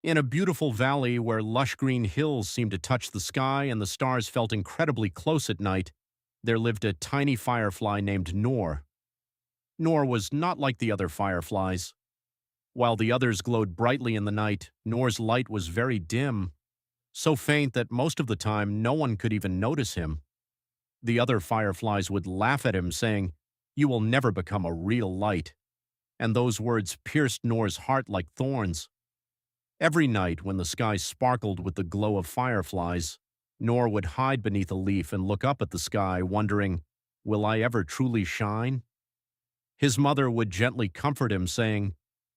In a beautiful valley where lush green hills seemed to touch the sky and the stars felt incredibly close at night, there lived a tiny firefly named Nor. Nor was not like the other fireflies. While the others glowed brightly in the night, Nor's light was very dim, so faint that most of the time no one could even notice him. The other fireflies would laugh at him, saying, "You will never become a real light." And those words pierced Nor's heart like thorns. Every night, when the sky sparkled with the glow of fireflies, Nor would hide beneath a leaf and look up at the sky, wondering, "Will I ever truly shine?" His mother would gently comfort him, saying,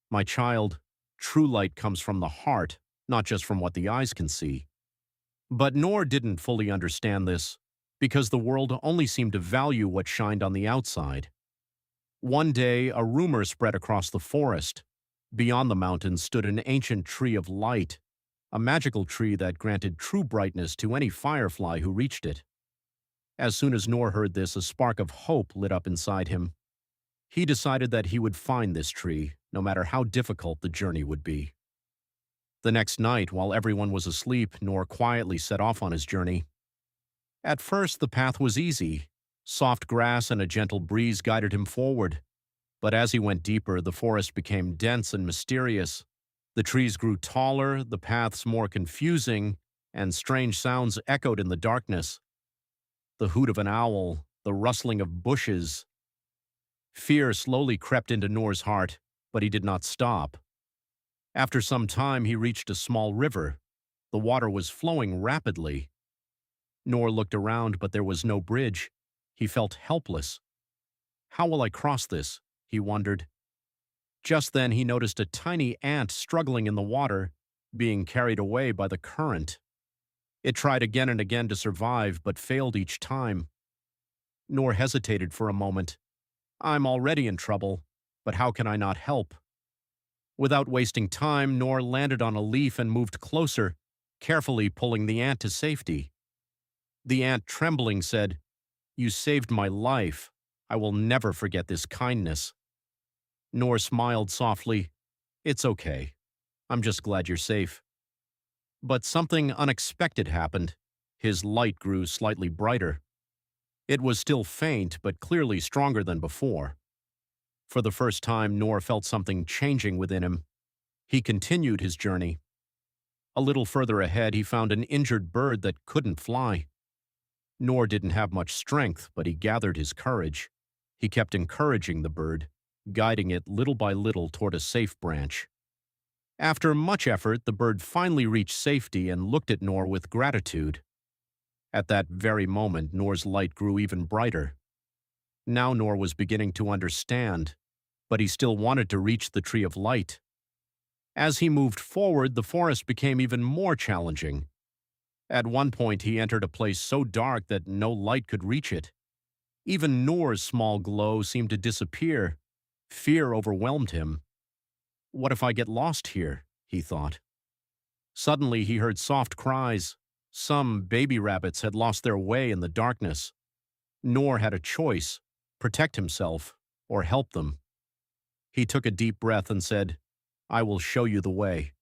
"My child, true light comes from the heart, not just from what the eyes can see." But Nor didn't fully understand this, because the world only seemed to value what shined on the outside. One day, a rumor spread across the forest. Beyond the mountains stood an ancient tree of light, a magical tree that granted true brightness to any firefly who reached it. As soon as Nor heard this, a spark of hope lit up inside him. He decided that he would find this tree, no matter how difficult the journey would be. The next night, while everyone was asleep, Nor quietly set off on his journey. At first, the path was easy. Soft grass and a gentle breeze guided him forward. But as he went deeper, the forest became dense and mysterious. The trees grew taller, the paths more confusing, and strange sounds echoed in the darkness. The hoot of an owl, the rustling of bushes. Fear slowly crept into Nor's heart, but he did not stop. After some time, he reached a small river. The water was flowing rapidly. Nor looked around, but there was no bridge. He felt helpless. "How will I cross this?" he wondered. Just then he noticed a tiny ant struggling in the water, being carried away by the current. It tried again and again to survive, but failed each time. Nor hesitated for a moment. "I'm already in trouble, but how can I not help?" Without wasting time, Nor landed on a leaf and moved closer, carefully pulling the ant to safety. The ant, trembling, said, "You saved my life. I will never forget this kindness." Nor smiled softly. "It's okay. I'm just glad you're safe." But something unexpected happened. His light grew slightly brighter. It was still faint, but clearly stronger than before. For the first time, Nor felt something changing within him. He continued his journey. A little further ahead, he found an injured bird that couldn't fly. Nor didn't have much strength, but he gathered his courage. He kept encouraging the bird, guiding it little by little toward a safe branch. After much effort, the bird finally reached safety and looked at Nor with gratitude. At that very moment, Nor's light grew even brighter. Now Nor was beginning to understand, but he still wanted to reach the tree of light. As he moved forward, the forest became even more challenging. At one point, he entered a place so dark that no light could reach it. Even Nor's small glow seemed to disappear. Fear overwhelmed him. "What if I get lost here?" he thought. Suddenly, he heard soft cries. Some baby rabbits had lost their way in the darkness. Nor had a choice: protect himself or help them. He took a deep breath and said, "I will show you the way."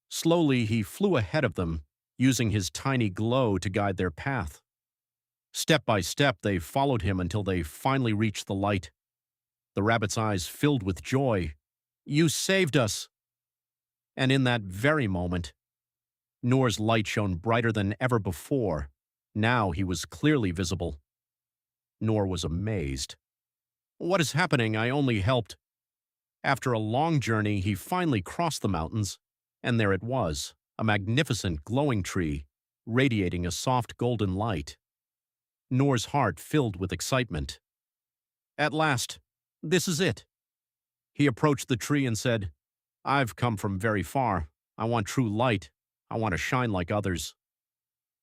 Slowly, he flew ahead of them, using his tiny glow to guide their path. Step by step, they followed him until they finally reached the light. The rabbit's eyes filled with joy. "You saved us!" And in that very moment, Nor's light shone brighter than ever before. Now he was clearly visible. Nor was amazed. "What is happening? I only helped." After a long journey, he finally crossed the mountains, and there it was, a magnificent glowing tree, radiating a soft golden light. Nor's heart filled with excitement. At last, this is it. He approached the tree and said, "I've come from very far. I want true light. I want to shine like others."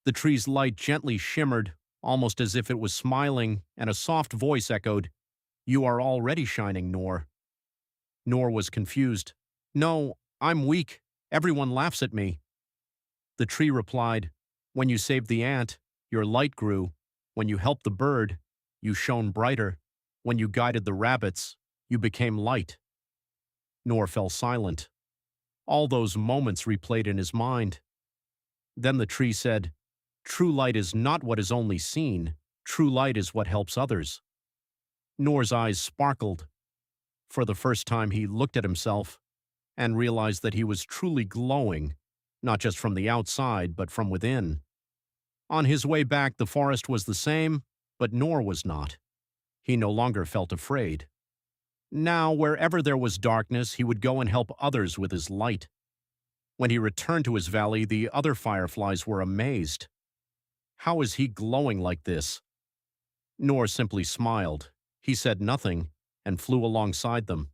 The tree's light gently shimmered, almost as if it was smiling, and a soft voice echoed, "You are already shining, Nor." Nor was confused. "No, I'm weak. Everyone laughs at me." The tree replied, "When you saved the ant, your light grew. When you helped the bird, you shone brighter. When you guided the rabbits, you became light." Nor fell silent. All those moments replayed in his mind. Then the tree said, "True light is not what is only seen. True light is what helps others." Noor's eyes sparkled. For the first time, he looked at himself and realized that he was truly glowing, not just from the outside, but from within. On his way back, the forest was the same, but Noor was not. He no longer felt afraid. Now, wherever there was darkness, he would go and help others with his light. When he returned to his valley, the other fireflies were amazed. How is he glowing like this? Noor simply smiled. He said nothing and flew alongside them.